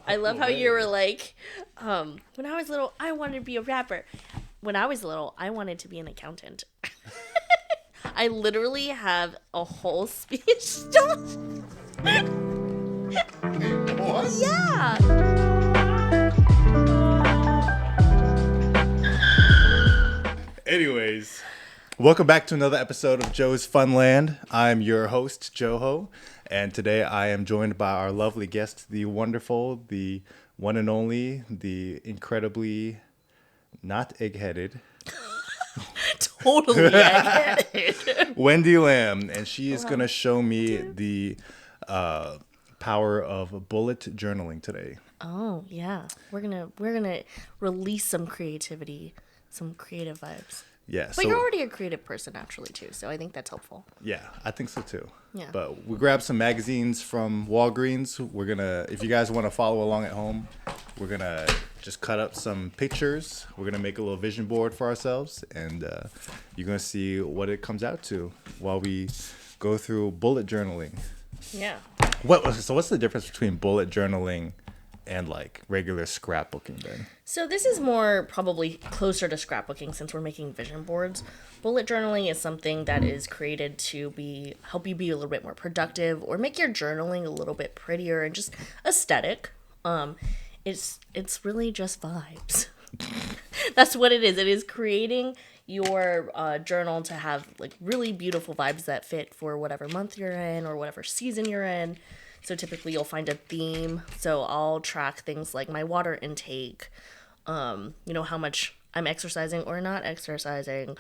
I love how you were like, when I was little, I wanted to be a rapper. When I was little, I wanted to be an accountant. I literally have a whole speech. What? Yeah. Anyways, welcome back to another episode of Joe's Funland. I'm your host, Joho, and today I am joined by our lovely guest, the wonderful, the one and only, the incredibly not egg-headed Totally. I get it. Wendy Lamb, and she is going to show me the power of bullet journaling today. Oh yeah, we're gonna release some creativity, some creative vibes. Yeah, But you're already a creative person naturally too, so I think that's helpful. yeah, I think so too. Yeah. But we grabbed some magazines from Walgreens. We're gonna, if you guys want to follow along at home, we're gonna just cut up some pictures. We're gonna make a little vision board for ourselves, and you're gonna see what it comes out to while we go through bullet journaling. Yeah. So what's the difference between bullet journaling and like regular scrapbooking then? So this is more probably closer to scrapbooking since we're making vision boards. Bullet journaling is something that is created to help you be a little bit more productive or make your journaling a little bit prettier and just aesthetic. It's really just vibes. That's what it is. It is creating your journal to have like really beautiful vibes that fit for whatever month you're in or whatever season you're in. So typically you'll find a theme. So I'll track things like my water intake, how much I'm exercising or not exercising,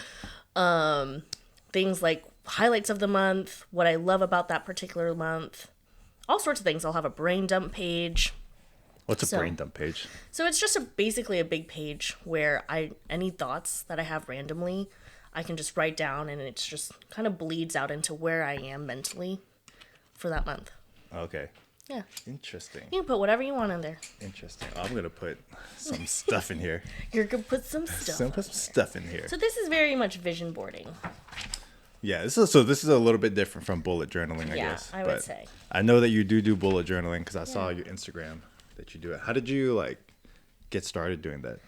things like highlights of the month, what I love about that particular month, all sorts of things. I'll have a brain dump page. What's a brain dump page? So it's just basically a big page where any thoughts that I have randomly, I can just write down, and it just kind of bleeds out into where I am mentally for that month. Okay. Yeah. Interesting. You can put whatever you want in there. Interesting. I'm gonna put some stuff in here. You're gonna put some stuff. Put some stuff in here. So this is very much vision boarding. Yeah. This is a little bit different from bullet journaling, I guess. I would say. I know that you do bullet journaling because I saw your Instagram that you do it. How did you get started doing that?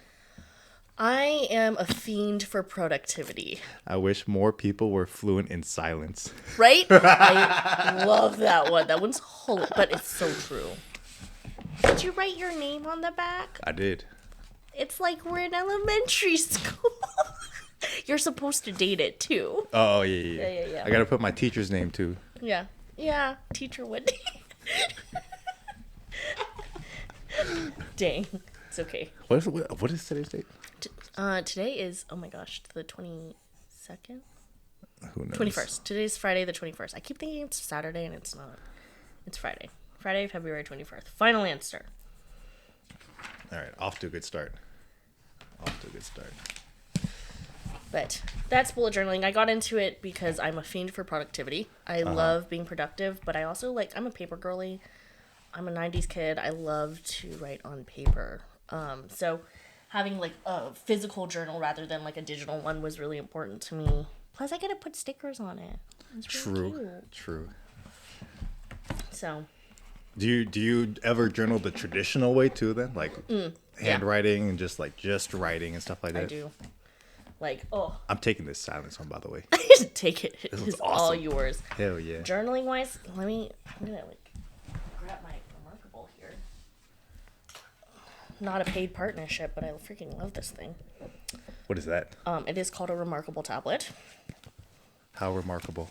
I am a fiend for productivity. I wish more people were fluent in silence. Right? I love that one. That one's hilarious, but it's so true. Did you write your name on the back? I did. It's like we're in elementary school. You're supposed to date it too. Oh, yeah. Yeah. I gotta put my teacher's name too. Yeah, teacher Wendy. Dang, it's okay. What is today's date? Today is, oh my gosh, the 22nd? Who knows? 21st. Today's Friday the 21st. I keep thinking it's Saturday and it's not. It's Friday. Friday, February 21st. Final answer. All right, off to a good start. But that's bullet journaling. I got into it because I'm a fiend for productivity. I love being productive, but I also I'm a paper girly. I'm a 90s kid. I love to write on paper. So having a physical journal rather than a digital one was really important to me. Plus, I get to put stickers on it. It's really cute. True. So, do you ever journal the traditional way too? Then, handwriting and just writing and stuff like that. I do. I'm taking this silence one, by the way. Take it. It's awesome. all yours. Hell yeah. Journaling wise, I'm gonna grab my Remarkable here. Not a paid partnership, but I freaking love this thing. What is that? It is called a Remarkable tablet. How remarkable?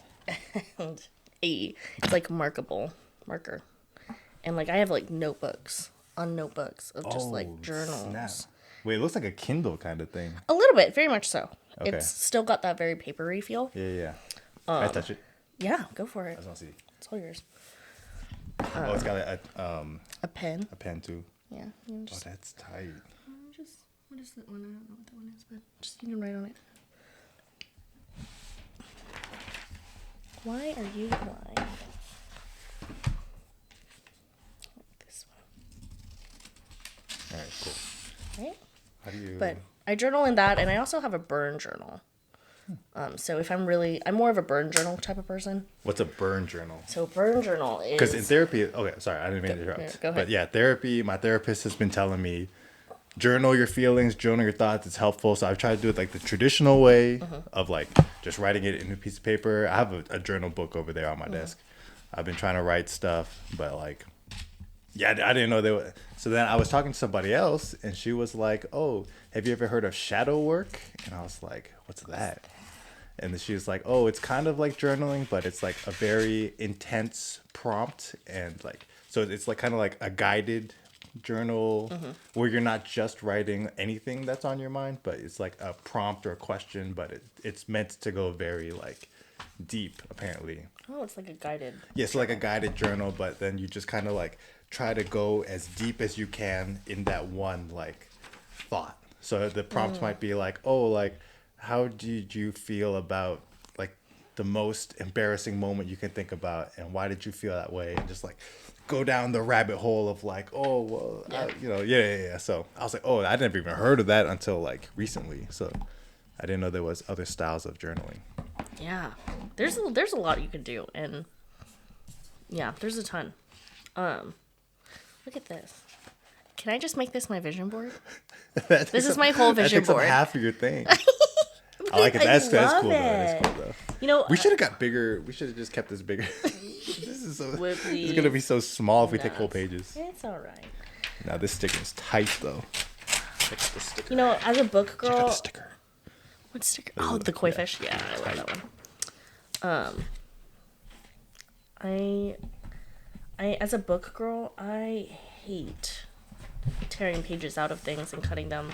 And it's like markable marker, and I have notebooks on notebooks of just journals. Snap. Wait, it looks like a Kindle kind of thing. A little bit, very much so. Okay. It's still got that very papery feel. Yeah. Can I touch it? Yeah, go for I it. just want to see. It's all yours. It's got A pen. a pen too. Yeah. Oh, that's tight. What is that one? I don't know what that one is, but just you can write on it. Why are you lying? This one. All right, cool. Right? How do you? But I journal in that, and I also have a burn journal. So if I'm more of a burn journal type of person. What's a burn journal? So burn journal is Because in therapy, okay, sorry, I didn't mean to interrupt. Go ahead. But yeah, therapy, my therapist has been telling me, journal your feelings, journal your thoughts. It's helpful. So I've tried to do it like the traditional way of like just writing it in a piece of paper. I have a journal book over there on my desk. I've been trying to write stuff, but like, yeah, I didn't know they were. So then I was talking to somebody else, and she was like, "Oh, have you ever heard of shadow work?" And I was like, "What's that?" And then she was like, "Oh, it's kind of like journaling, but it's like a very intense prompt, and like so it's like kind of like a guided journal where you're not just writing anything that's on your mind, but it's like a prompt or a question, but it's meant to go very like deep, apparently." Oh, it's like a guided. Yeah, so like a guided journal, but then you just kind of like try to go as deep as you can in that one like thought. So the prompt might be like, "Oh, like how did you feel about like the most embarrassing moment you can think about, and why did you feel that way?" And just like go down the rabbit hole of like, "Oh, well, yeah. So I was like, "Oh, I never even heard of that until like recently." So I didn't know there was other styles of journaling. Yeah, there's a lot you can do, and yeah, there's a ton. Look at this. Can I just make this my vision board? This is my whole vision that takes board. Up half of your thing. I like it. That's cool though. That's cool though. You know, We should have got bigger. We should have just kept this bigger. This is gonna be so small if we take whole pages. It's all right. Now this sticker is tight though. Check out the sticker. You know, as a book girl. Check out the sticker. What sticker? Oh, the koi fish. Yeah, I love that one. I as a book girl, I hate tearing pages out of things and cutting them,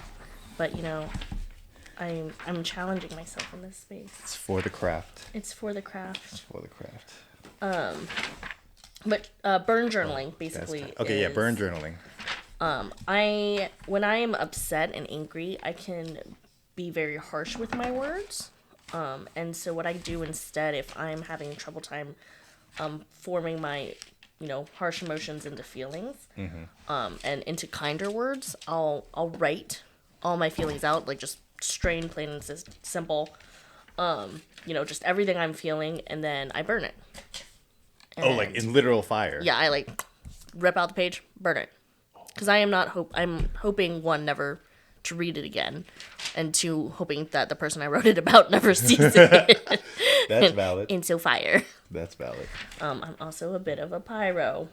but you know, I'm challenging myself in this space. It's for the craft. It's for the craft. It's for the craft. But burn journaling basically. Okay, yeah, burn journaling. When I am upset and angry, I can be very harsh with my words. And so what I do instead, if I'm having trouble time forming my, harsh emotions into feelings, and into kinder words, I'll write all my feelings out, like just straight and plain and simple. Just everything I'm feeling, and then I burn it. And like in literal fire. Yeah, I like rip out the page, burn it. Because I'm hoping, one, never to read it again, and two, hoping that the person I wrote it about never sees it. That's valid. Into fire. That's valid. I'm also a bit of a pyro.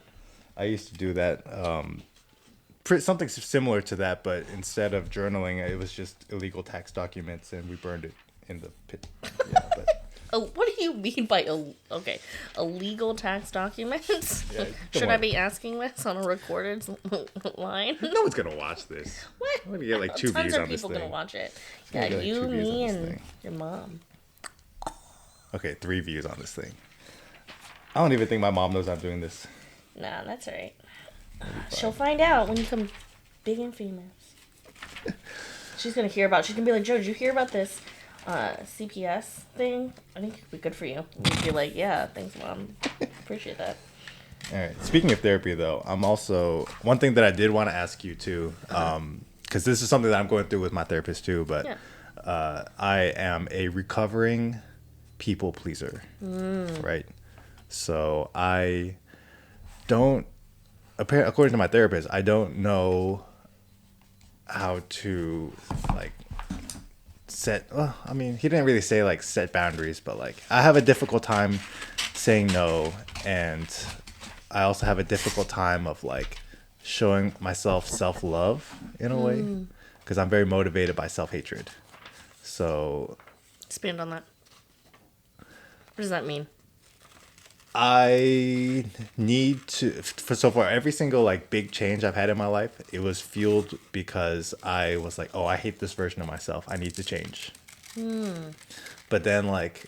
I used to do that. Something similar to that, but instead of journaling, it was just illegal tax documents, and we burned it in the pit. Yeah, but... What do you mean by illegal tax documents? Yeah, Should I be asking this on a recorded line? No one's gonna watch this. What? I'm gonna get like 2 views on this thing. Tons of people gonna watch it. Yeah, Yeah, like you, 2 views on me, this and thing. your mom. Okay, 3 views on this thing. I don't even think my mom knows I'm doing this. Nah, that's all right. She'll find out when you come big and famous. She's gonna be like, "Joe, did you hear about this CPS thing? I think it could be good for you." And you'd be like, "Yeah, thanks, Mom. Appreciate that." All right. Speaking of therapy, though, I'm also one thing that I did want to ask you too, because this is something that I'm going through with my therapist too. But I am a recovering people pleaser, right? So I don't. According to my therapist, I don't know how to like set. Well, I mean, he didn't really say like set boundaries, but like I have a difficult time saying no, and I also have a difficult time of like showing myself self-love in a way, because I'm very motivated by self-hatred. So Expand on that. What does that mean? I need to, so far, every single like big change I've had in my life, it was fueled because I was like, oh, I hate this version of myself. I need to change. But then like,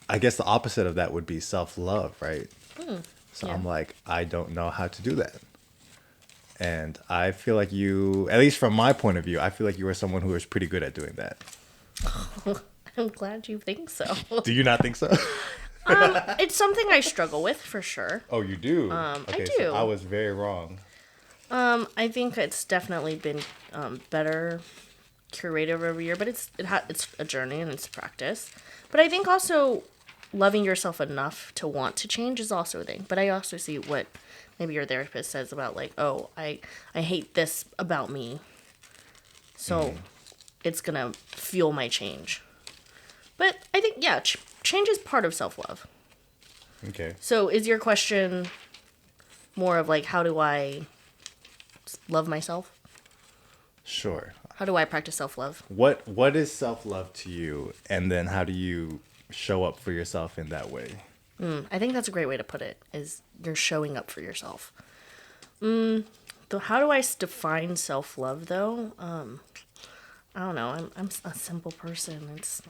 I guess the opposite of that would be self-love, right? So I'm like, I don't know how to do that. And I feel like you, at least from my point of view, I feel like you are someone who is pretty good at doing that. I'm glad you think so. Do you not think so? It's something I struggle with for sure. Oh, you do? I do. So I was very wrong. I think it's definitely been better curated every year, but it's a journey and it's practice. But I think also loving yourself enough to want to change is also a thing. But I also see what maybe your therapist says about like, oh, I hate this about me, so it's gonna fuel my change. But I think change is part of self-love. Okay. So is your question more of like, how do I love myself? Sure. How do I practice self-love? What is self-love to you, and then how do you show up for yourself in that way? I think that's a great way to put it, is you're showing up for yourself. How do I define self-love though? I don't know. I'm a simple person. It's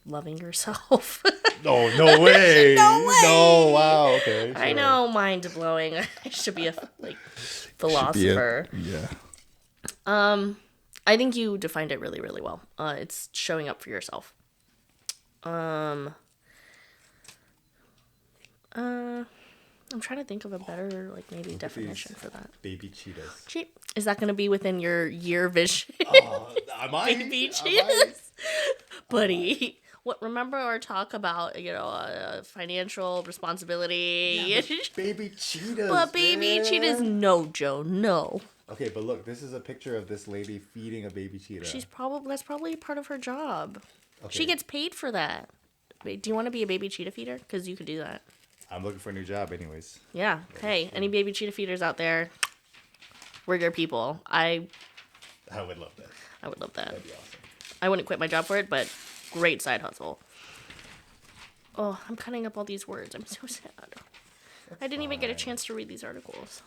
loving yourself. Oh, no way. No way. No, wow, okay. Sure. I know, mind blowing. I should be a philosopher. Yeah. I think you defined it really, really well. It's showing up for yourself. I'm trying to think of a better, like, maybe definition for that. Baby cheetahs. Is that going to be within your year vision? I might. Baby cheetahs? Buddy. Remember our talk about, financial responsibility? Yeah, baby cheetahs. But baby cheetahs, no, Joe, no. Okay, but look, this is a picture of this lady feeding a baby cheetah. That's probably part of her job. Okay. She gets paid for that. Wait, do you want to be a baby cheetah feeder? Because you could do that. I'm looking for a new job anyways. Yeah. Hey, any baby cheetah feeders out there? We're your people. I would love that. I would love that. That'd be awesome. I wouldn't quit my job for it, but great side hustle. Oh, I'm cutting up all these words. I'm so sad. I didn't even get a chance to read these articles.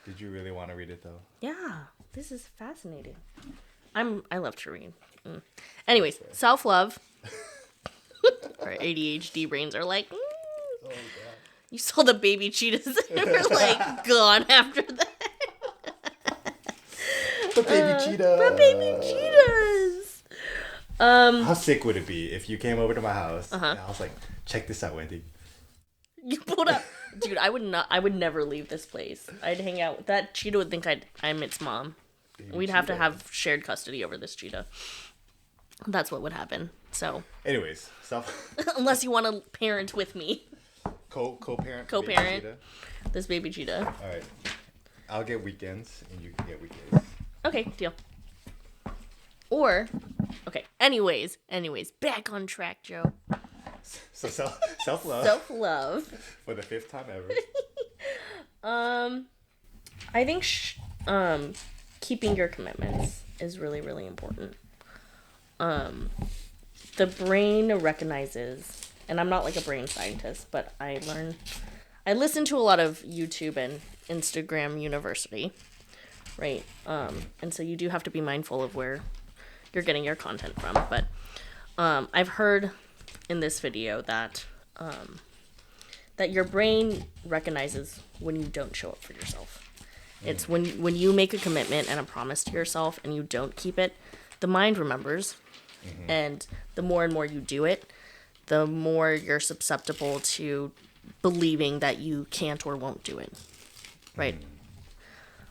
Did you really want to read it though? Yeah, this is fascinating. I love to read. Anyways, self-love. Our ADHD brains are like, Oh, God. You saw the baby cheetahs and we're like gone after that. The baby cheetah. The baby cheetahs. How sick would it be if you came over to my house and I was like, check this out, Wendy. You pulled up. Dude, I would never leave this place. I'd hang out. That cheetah would think I'm its mom. Baby We'd cheetah. have to have shared custody over this cheetah. That's what would happen. So, anyways, unless you want to parent with me. Co-parent. Co-parent. This baby cheetah. All right. I'll get weekends and you can get weekdays. Okay, deal. Or, okay. Anyways, back on track, Joe. So self-love. Self-love. For the 5th time ever. I think keeping your commitments is really, really important. The brain recognizes, and I'm not like a brain scientist, but I listen to a lot of YouTube and Instagram University, right? And so you do have to be mindful of where you're getting your content from. But I've heard in this video that that your brain recognizes when you don't show up for yourself. It's when you make a commitment and a promise to yourself and you don't keep it, the mind remembers. Mm-hmm. And the more and more you do it, the more you're susceptible to believing that you can't or won't do it. Right?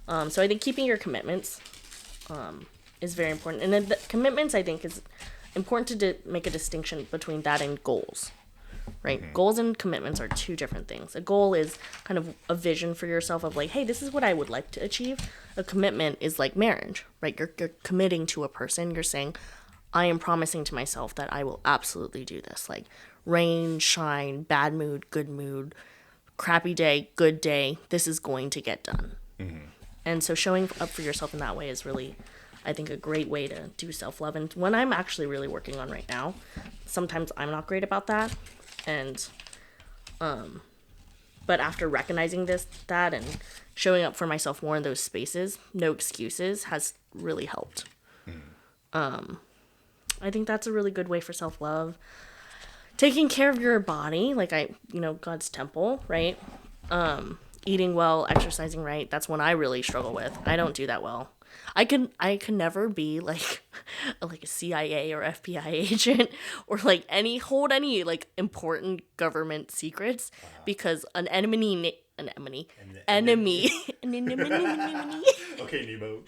So I think keeping your commitments is very important. And then the commitments, I think, is important to make a distinction between that and goals. Right? Mm-hmm. Goals and commitments are two different things. A goal is kind of a vision for yourself of like, hey, this is what I would like to achieve. A commitment is like marriage, right? You're committing to a person. You're saying, I am promising to myself that I will absolutely do this. Like rain, shine, bad mood, good mood, crappy day, good day. This is going to get done. Mm-hmm. And so showing up for yourself in that way is really, I think, a great way to do self-love. And when I'm actually really working on right now, sometimes I'm not great about that. And, but after recognizing that and showing up for myself more in those spaces, no excuses, has really helped. I think that's a really good way for self-love. Taking care of your body, like God's temple, right? Eating well, exercising right. That's one I really struggle with. I don't do that well. I can never be like a CIA or FBI agent or like hold any like important government secrets because an enemy. Okay, Nemo.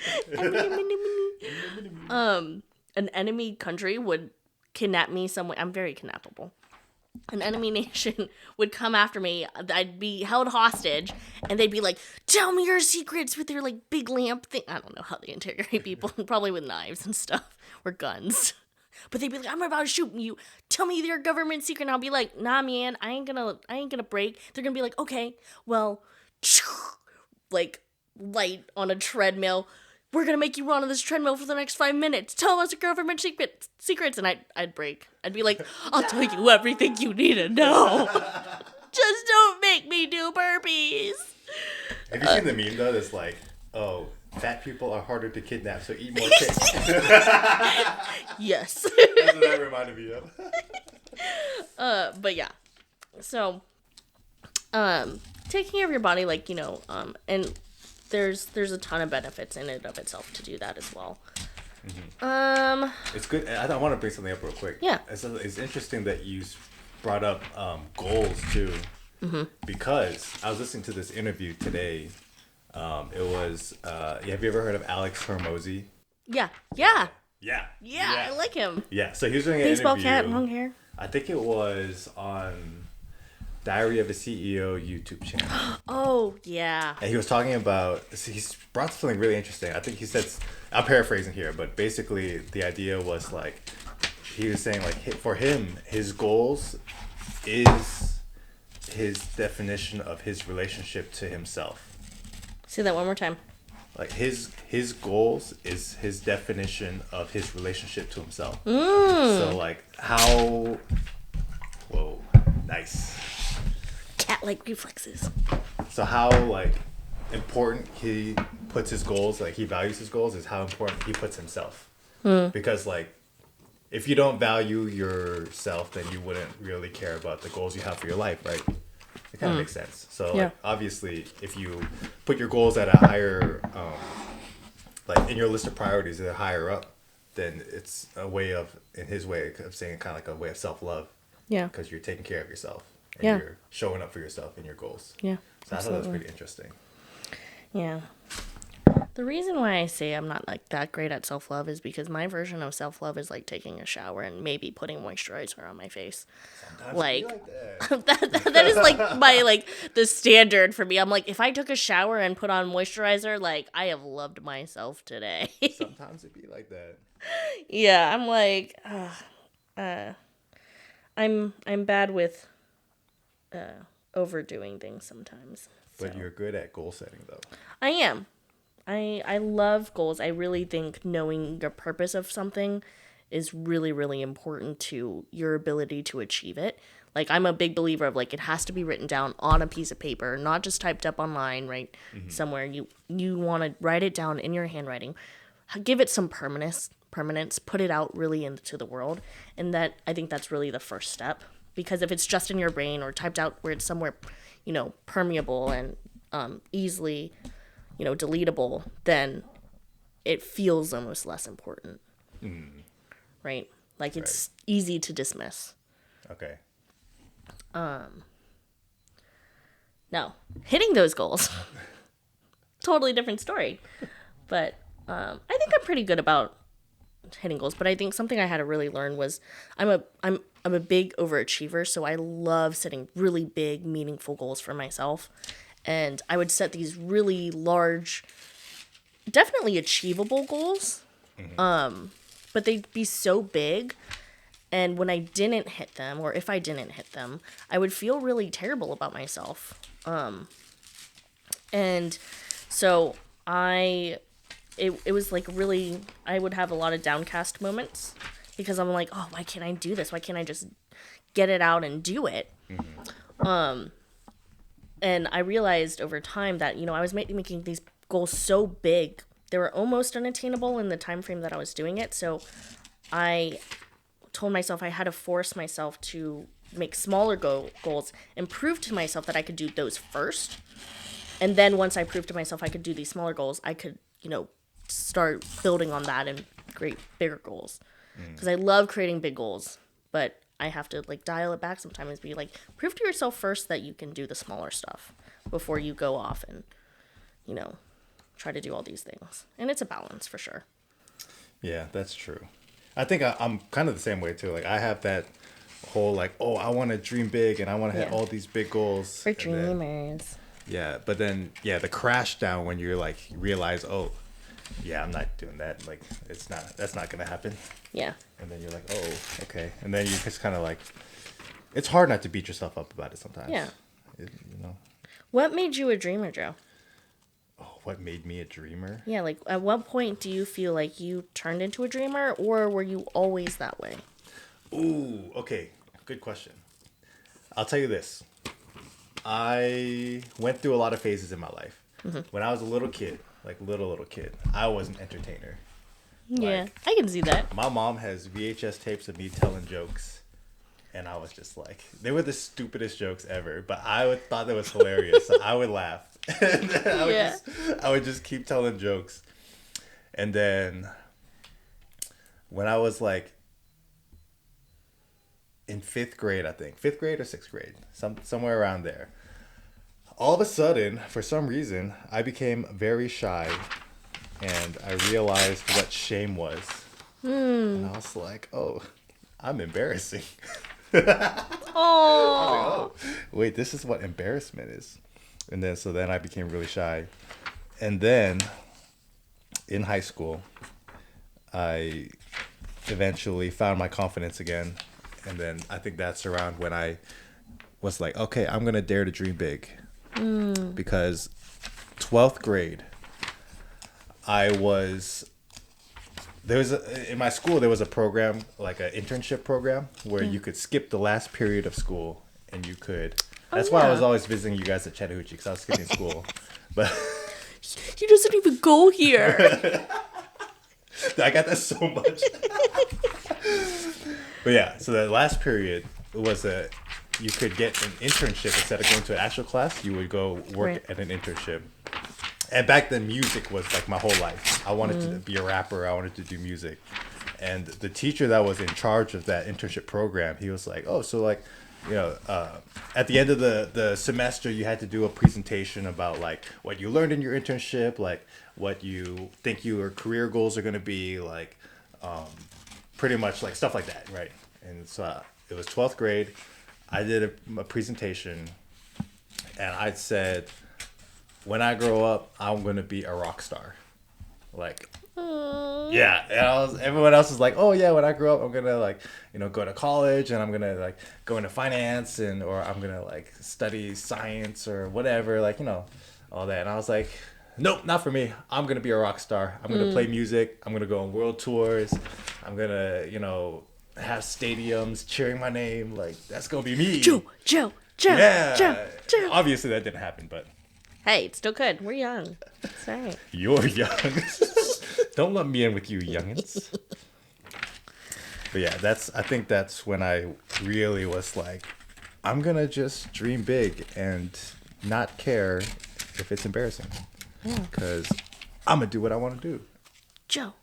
An enemy country would kidnap me somewhere. I'm very kidnappable. An enemy nation would come after me. I'd be held hostage, and they'd be like, "Tell me your secrets," with their like big lamp thing. I don't know how they interrogate people, probably with knives and stuff or guns. But they'd be like, "I'm about to shoot you. Tell me your government secret." And I'll be like, "Nah, man, I ain't gonna break." They're gonna be like, "Okay, well," like light on a treadmill. "We're gonna make you run on this treadmill for the next 5 minutes. Tell us your government secrets." And I'd break. I'd be like, "I'll tell you everything you need to know. Just don't make me do burpees." Have you seen the meme though? That's like, oh, fat people are harder to kidnap, so eat more cake. Yes. That's what that reminded me of. But yeah. So, taking care of your body, like, and there's a ton of benefits in it of itself to do that as well. It's good. I want to bring something up real quick. Yeah. It's interesting that you brought up goals too, because I was listening to this interview today. It was. Have you ever heard of Alex Hormozy? Yeah. Yeah. I like him. Yeah. So he was doing an Baseball interview. cat, long hair. I think it was on Diary of a CEO YouTube channel. Oh, yeah. And he was talking about, he's brought something really interesting. I think he said, I'm paraphrasing here, but basically the idea was like, he was saying like, for him, his goals is his definition of his relationship to himself. Say that one more time. Like his goals is his definition of his relationship to himself. So like how, whoa, nice. Cat-like reflexes. So how like important he puts his goals, like he values his goals, is how important he puts himself. Because like if you don't value yourself, then you wouldn't really care about the goals you have for your life, right? It kind of makes sense. So like, obviously if you put your goals at a higher like in your list of priorities they're higher up, then it's a way of, in his way of saying, kind of like a way of self-love. Yeah. Because you're taking care of yourself. And you're showing up for yourself and your goals. Yeah. So I thought that was pretty interesting. Yeah. The reason why I say I'm not like that great at self-love is because my version of self-love is like taking a shower and maybe putting moisturizer on my face. Sometimes Like, that. that is like my like the standard for me. I'm like, if I took a shower and put on moisturizer, like I have loved myself today. Sometimes it be like that. Yeah, I'm like, I'm bad with overdoing things sometimes. But you're good at goal setting though. I am. I love goals. I really think knowing your purpose of something is really, really important to your ability to achieve it. Like, I'm a big believer of, like, it has to be written down on a piece of paper, not just typed up online, right? Somewhere. You want to write it down in your handwriting. Give it some permanence, put it out really into the world. And I think that's really the first step. Because if it's just in your brain or typed out where it's somewhere, permeable and easily, deletable, then it feels almost less important. Right? Like, it's easy to dismiss. Okay. No. Hitting those goals. Totally different story. But I think I'm pretty good about hitting goals, but I think something I had to really learn was I'm a big overachiever, so I love setting really big, meaningful goals for myself. And I would set these really large, definitely achievable goals. But they'd be so big, and when I didn't hit them, or if I didn't hit them, I would feel really terrible about myself. And so it was like really, I would have a lot of downcast moments because I'm like, oh, why can't I do this? Why can't I just get it out and do it? And I realized over time that, I was making these goals so big, they were almost unattainable in the time frame that I was doing it. So I told myself I had to force myself to make smaller goals and prove to myself that I could do those first. And then once I proved to myself I could do these smaller goals, I could, start building on that and create bigger goals. Because I love creating big goals, but I have to like dial it back sometimes, be like, prove to yourself first that you can do the smaller stuff before you go off and, try to do all these things. And it's a balance for sure. Yeah, that's true. I think I'm kind of the same way too. Like I have that whole like, oh, I want to dream big and I want to hit Yeah. all these big goals. For And then, dreamers. yeah, but then yeah, the crash down when you're like realize, oh, yeah, I'm not doing that. Like that's not gonna happen. Yeah. And then you're like, oh, okay. And then you just kind of like, it's hard not to beat yourself up about it sometimes. Yeah. You know. What made you a dreamer, Joe? Oh, what made me a dreamer? Yeah, like at what point do you feel like you turned into a dreamer, or were you always that way? Ooh, okay. Good question. I'll tell you this. I went through a lot of phases in my life. When I was a little kid, like little kid, I was an entertainer. Yeah, Like, I can see that. my mom has VHS tapes of me telling jokes. And I was just like, they were the stupidest jokes ever, but thought that was hilarious. So I would laugh. And then I would just keep telling jokes. And then when I was like in 5th grade, I think 5th grade or 6th grade, somewhere around there, all of a sudden, for some reason, I became very shy, and I realized what shame was. And I was like, oh, I'm embarrassing. Oh, Wait, this is what embarrassment is. And then I became really shy. And then in high school, I eventually found my confidence again. And then I think that's around when I was like, okay, I'm going to dare to dream big. Because 12th grade, in my school, there was a program, like an internship program, where you could skip the last period of school and you could. That's why I was always visiting you guys at Chattahoochee, because I was skipping school. But he doesn't even go here. I got that so much. But yeah, so the last period was you could get an internship instead of going to an actual class. You would go work at an internship. And back then, music was like my whole life. I wanted to be a rapper. I wanted to do music. And the teacher that was in charge of that internship program, he was like, oh, so like, you know, at the end of the semester, you had to do a presentation about like what you learned in your internship, like what you think your career goals are going to be, like pretty much like stuff like that, right? And so it was 12th grade. I did a presentation, and I said, when I grow up, I'm going to be a rock star. Like, yeah. And everyone else was like, oh yeah, when I grow up, I'm going to like, you know, go to college, and I'm going to like go into finance, or I'm going to like study science or whatever, like, you know, all that. And I was like, nope, not for me. I'm going to be a rock star. I'm going to play music. I'm going to go on world tours. I'm going to, you know, have stadiums cheering my name. Like, that's going to be me. Joe. Yeah. Obviously that didn't happen, but. Hey, it's still good. We're young. It's all right. You're young. Don't let me in with you youngins. But yeah, I think that's when I really was like, I'm going to just dream big and not care if it's embarrassing. Yeah. Because I'm going to do what I want to do. Joe.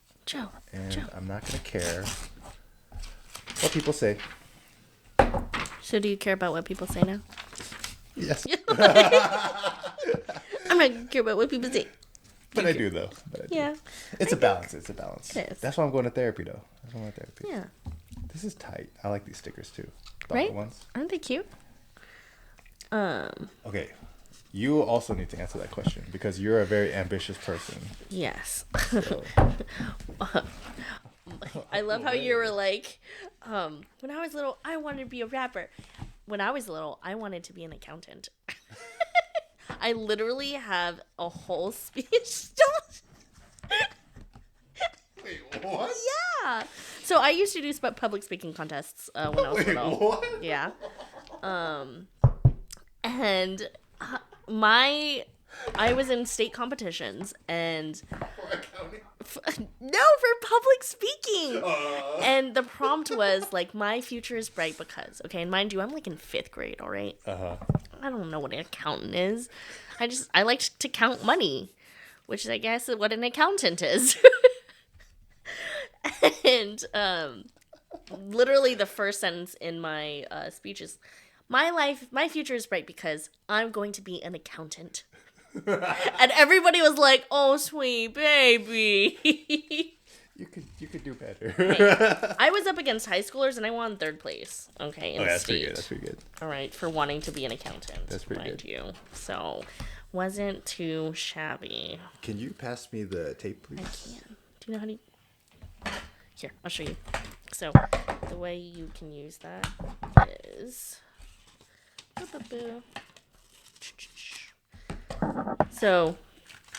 And I'm not going to care what people say. So do you care about what people say now? Yes. I'm not gonna care about what people say. But I do, though. Yeah. It's a balance. It's a balance. It is. That's why I'm going to therapy, though. That's why I'm going to therapy. Yeah. This is tight. I like these stickers, too. Right? Ones. Aren't they cute? Okay. You also need to answer that question because you're a very ambitious person. Yes. So. I love how you were like, when I was little, I wanted to be a rapper. When I was little, I wanted to be an accountant. I literally have a whole speech. Wait, what? Yeah. So I used to do public speaking contests when I was little. What? Yeah. And I was in state competitions and for public speaking. And the prompt was like, my future is bright because, okay, and mind you, I'm like in 5th grade, all right? I don't know what an accountant is. I like to count money, which is, I guess, what an accountant is. And literally the first sentence in my speech is, my future is bright because I'm going to be an accountant. And everybody was like, oh, sweet baby. You could do better. Hey, I was up against high schoolers and I won third place. Okay, in the That's state. pretty good. That's pretty good. All right, for wanting to be an accountant. That's pretty mind good. you. So, wasn't too shabby. Can you pass me the tape, please? I can. Do you know how to? Here, I'll show you. So, the way you can use that is. So,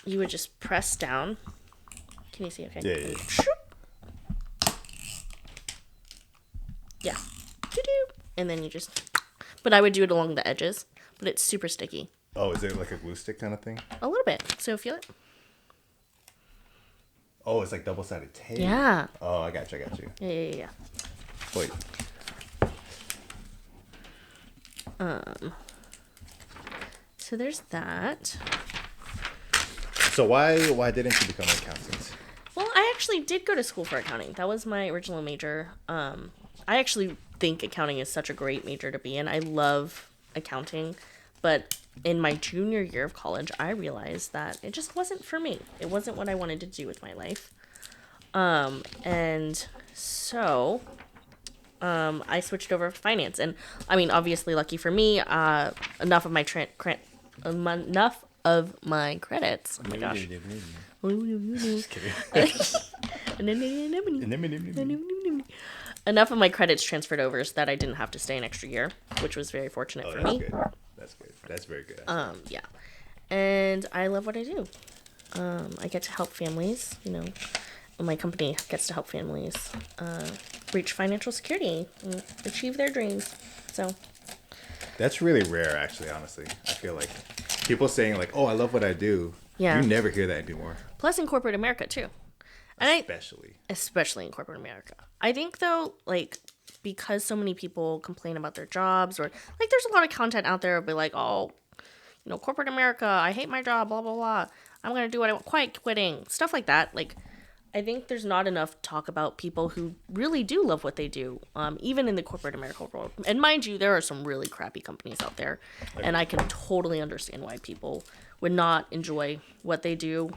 you would just press down. Can you see? Okay. Yeah. Yeah. And then you just. But I would do it along the edges. But it's super sticky. Oh, is it like a glue stick kind of thing? A little bit. So feel it. Oh, it's like double-sided tape. Yeah. Oh, I got you. Yeah. Wait. So there's that. So why didn't you become an accountant? Well, I actually did go to school for accounting. That was my original major. I actually think accounting is such a great major to be in. I love accounting, but in my junior year of college, I realized that it just wasn't for me. It wasn't what I wanted to do with my life. And so I switched over to finance. And I mean, obviously, lucky for me, enough of my enough of my credits. Oh my gosh. Just kidding. Enough of my credits transferred over so that I didn't have to stay an extra year, which was very fortunate for me. Good. That's good. That's very good. Yeah. And I love what I do. I get to help families, my company gets to help families reach financial security and achieve their dreams. So that's really rare, actually, honestly. I feel like people saying like, oh, I love what I do. Yeah. You never hear that anymore. Plus in corporate America too. And especially in corporate America. I think though, like, because so many people complain about their jobs, or like there's a lot of content out there be like, oh, corporate America, I hate my job, blah blah blah. I'm gonna do what I want, quiet quitting, stuff like that. Like, I think there's not enough talk about people who really do love what they do, even in the corporate America world. And mind you, there are some really crappy companies out there, and I can totally understand why people would not enjoy what they do.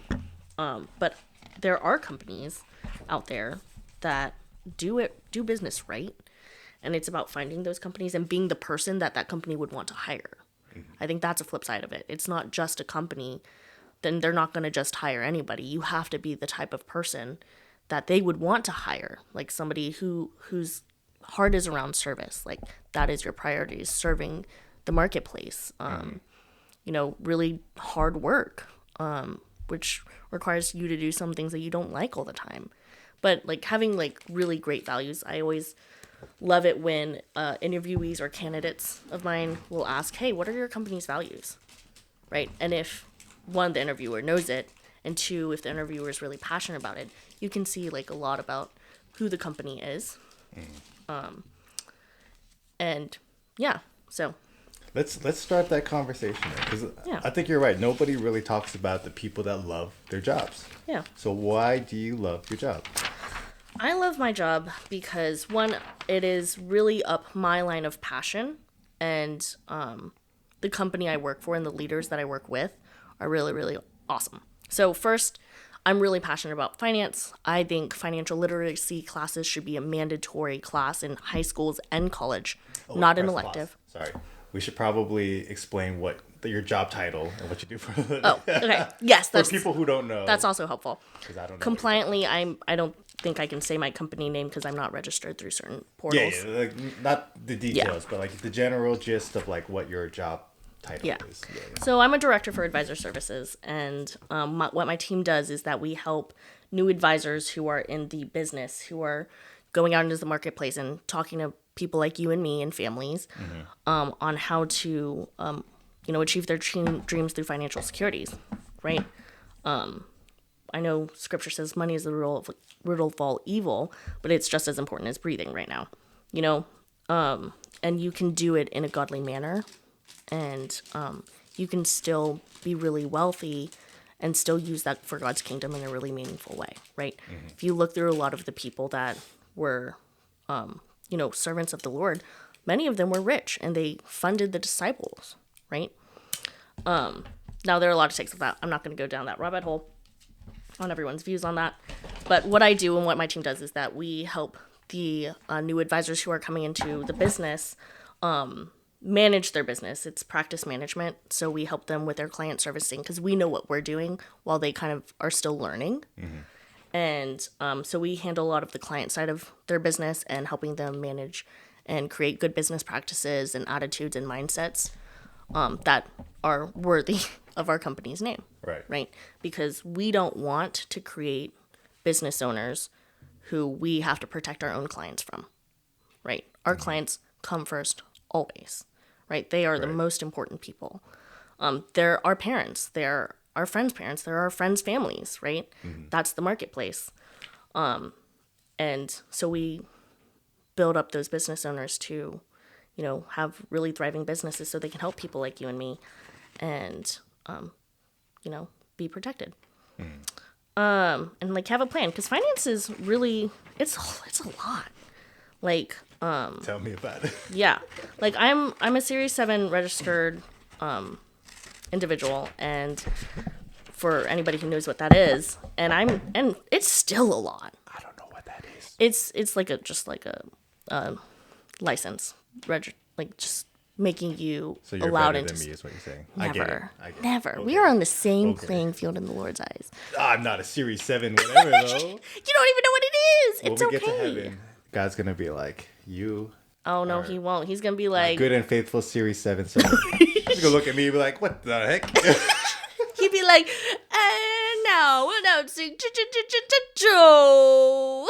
But there are companies out there that do business right, and it's about finding those companies and being the person that company would want to hire. I think that's a flip side of it. It's not just a company. Then they're not going to just hire anybody. You have to be the type of person that they would want to hire, like somebody whose heart is around service. Like, that is your priority, is serving the marketplace. Really hard work, which requires you to do some things that you don't like all the time. But like having like really great values, I always love it when interviewees or candidates of mine will ask, hey, what are your company's values? Right? And if one, the interviewer knows it, and two, if the interviewer is really passionate about it, you can see like a lot about who the company is. And yeah, so let's start that conversation because I think you're right. Nobody really talks about the people that love their jobs. Yeah. So why do you love your job? I love my job because, one, it is really up my line of passion, and the company I work for and the leaders that I work with are really, really awesome. So first, I'm really passionate about finance. I think financial literacy classes should be a mandatory class in high schools and college, not an elective. Sorry. We should probably explain what your job title and what you do for a living. Oh, okay. Yes, for people who don't know. That's also helpful. Because I don't know. Compliantly, I don't think I can say my company name because I'm not registered through certain portals. Yeah, like, not the details, but like the general gist of like what your job title is. Yeah. So I'm a director for advisor services, and what my team does is that we help new advisors who are in the business, who are going out into the marketplace and talking to people like you and me and families on how to achieve their dreams through financial securities, right? I know scripture says money is the root of all evil, but it's just as important as breathing right now, and you can do it in a godly manner, and you can still be really wealthy and still use that for God's kingdom in a really meaningful way, right? If you look through a lot of the people that were, servants of the Lord, many of them were rich and they funded the disciples, right? Now there are a lot of takes of that. I'm not going to go down that rabbit hole on everyone's views on that. But what I do and what my team does is that we help the new advisors who are coming into the business manage their business. It's practice management. So we help them with their client servicing because we know what we're doing while they kind of are still learning. And so we handle a lot of the client side of their business and helping them manage and create good business practices and attitudes and mindsets that are worthy of our company's name. Right. Because we don't want to create business owners who we have to protect our own clients from. Right. Our clients come first always. Right. They are the most important people. They're our parents. They're our friends' parents. They're our friends' families. Right. That's the marketplace. And so we build up those business owners to, have really thriving businesses so they can help people like you and me and, be protected. And like have a plan because finance is really, it's a lot. Like, Tell me about it. yeah, like I'm a Series 7 registered, individual, and for anybody who knows what that is, and it's still a lot. I don't know what that is. It's like a license, like just making you So you're allowed better into. than me is what you're saying. Never, I get it. never. Okay. We are on the same playing field in the Lord's eyes. I'm not a Series 7 whatever, though. You don't even know what it is. When It's we okay. get to heaven, God's going to be like, you Oh no, he won't. He's gonna be like, good and faithful Series 7 son. He's going to look at me and be like, what the heck? he'd be like, and now announcing Joe.